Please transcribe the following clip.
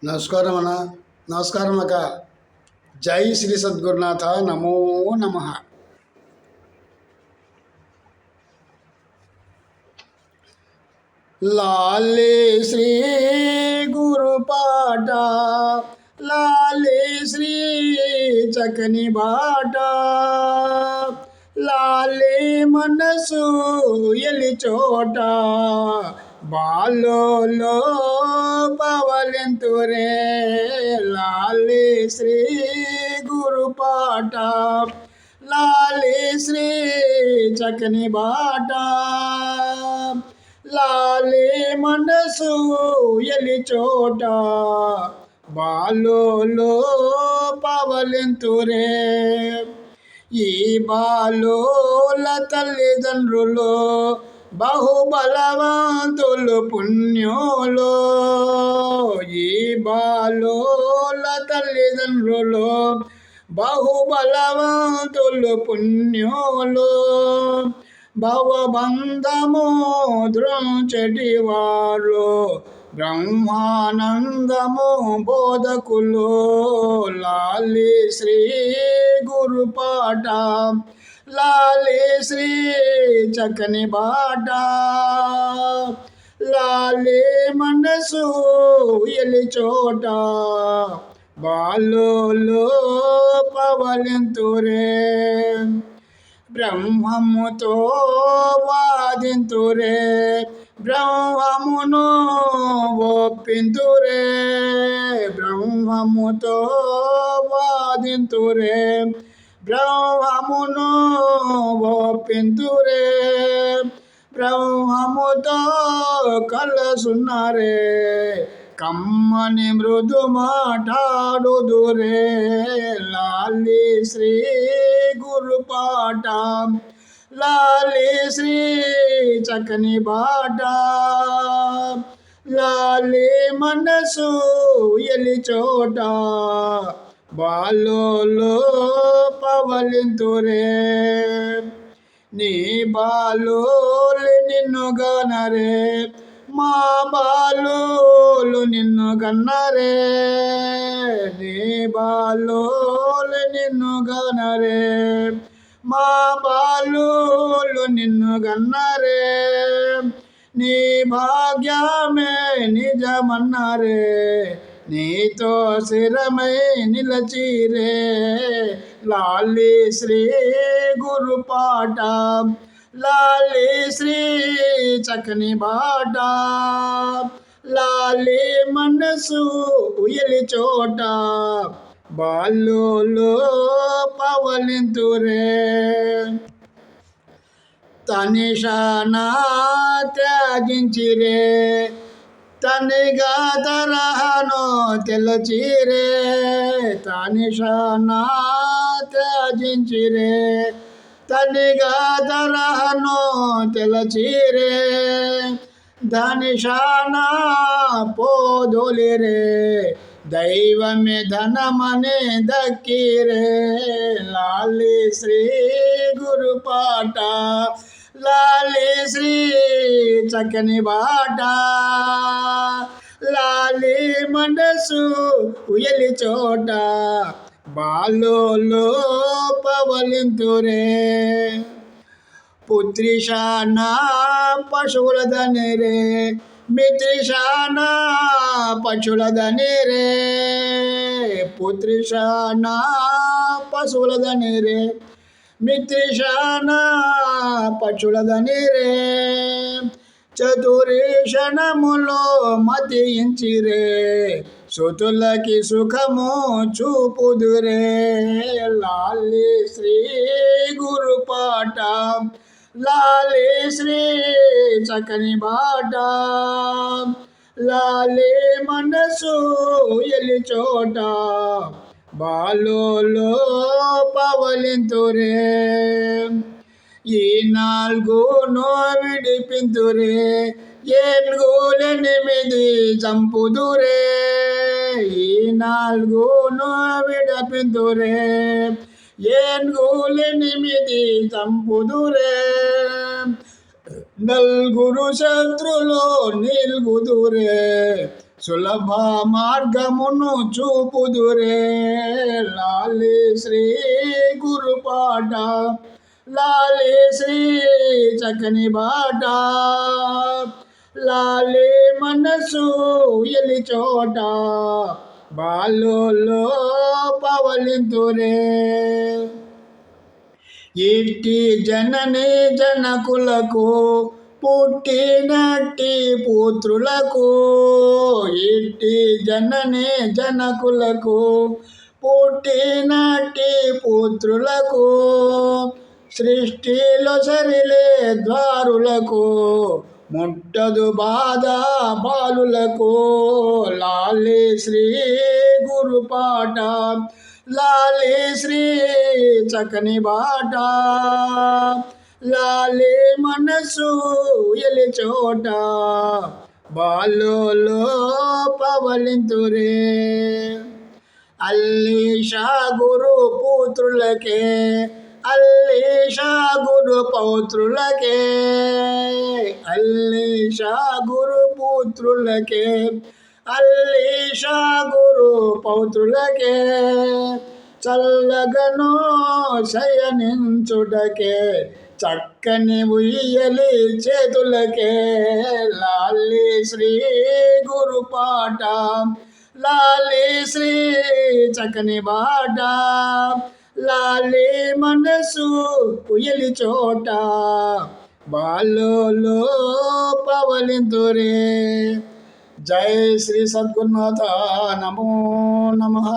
నమస్కారం అన్న. నమస్కారం అక్క. జై శ్రీ సద్గురునాథ. నమో నమ. లాలే శ్రీ గురు పాట, లాలే శ్రీ చకని బాట, లాలే మనసు ఎలి చోట, బాలో పవలింతురే. లాలే శ్రీ గురు పాట, లాలే శ్రీ చకని బాట, లాలే మనసు ఎలి చోట, బాలో పవలింతురే. ఈ బాలోల తల్లిదండ్రులు బహుబలవంతులు పుణ్యులు. ఈ బాలోల తల్లిదండ్రులు బహుబలవంతులు పుణ్యులు. భవబంధము ద్రోంచెటివారు బ్రహ్మానందము బోధకులు. లాలి శ్రీ గురు పాట, లాలి శ్రీ చకని బాట, లాలి మనసు ఎలి చోట, బాలో పవలింతురే. బ్రహ్మముతో వాదింతురే, బ్రహ్మమును ఒప్పింతురే. బ్రహ్మముతో వాదింతురే, బ్రహ్మమును ఒప్పింతురే. బ్రహ్మముతో కలసున్నారే, కమ్మని మృదు మాట్లాడుదురే. లాలి శ్రీ గురు పాట, లాలి శ్రీ చకని బాట, లాలి మనసు ఎలి చోట, బాలో పవలింతురే. నీ బాలోలు నిన్ను గనరే, మా బాలోలు నిన్ను గన్నరే. నీ బాలోలు నిన్ను గనరే, మా బాలోలు నిన్ను గన్నరే. నీ భాగ్యమే నిజమన్నారే, నీతో శిరమై నిలచిరే. లాలి శ్రీ గురు పాట, లాలి శ్రీ చకని బాట, లాలి మనసు ఎలి చోట, బాలో పవలింతురే. తనిషానా త్యాజించిరే, తనిగా తరహను తెలచిరే. తనిషానా త్యాజించిరే, తనిగా తరహను తెలచిరే. ధనిషానా పోదోలిరే, దైవమే ధనమనే దక్కిరే. లాలి శ్రీ గురు పాట, లాలి శ్రీ చకని బాట, లాలి మనసు ఎలి చోట, బాలో పవలింతురే. పుత్రిషానా పశువులదనిరే, మిత్రిషానా పశువులదనిరే. పుత్రిషానా పశువులదనిరే, మిత్రిషానా పశువులదనిరే. చతురీషణములో మతించిరే, సుతులకి సుఖము చూపుదురే. లాలి శ్రీ గురు పాట, లాలి శ్రీ చకని బాట, లాలి మనసు ఎలి చోట, బాలో పవలింతురే. ఈ నాలుగును విడిపింతురే, ఏనుగులెనిమిది చంపుదురే. ఈ నాలుగును విడిపింతురే, ఏనుగులెనిమిది చంపుదురే. నలుగురు శత్రులు నిల్గుదురే, సులభ మార్గమును చూపుదురే లాలి శ్రీ గురుపాట లాలి శ్రీ చక్కని బాట లాలి మనసు ఎలి చోట బాలులో పవలింతురే ఇట్టి జనని జనకులకు పుట్టినట్టి పుత్రులకు ఇట్టి జనని జనకులకు పుట్టినట్టి పుత్రులకు సృష్టిలో సరిలే ద్వారులకు ముట్టదు బాధ బాలులకు లాలి శ్రీ గురుపాట లాలి శ్రీ చక్కని బాట లాలి మనసు ఎలి చోట బాలులో పవలింతురే అల్లీషా గురు పుత్రులకే అల్లీషా గురు పౌత్రులకే అల్లీషా గురు పుత్రులకే అల్లీషా గురు పౌత్రులకే చల్లగను శయనించుటకే చక్కని ఉయ్యలి చేతులకే లాలి శ్రీ గురుపాట లాలి శ్రీ చక్కని బాట లాలి మనసు ఉయ్యలి చోట బాలులో పవలింతురే. జై శ్రీ సద్గురునాథ. నమో నమః.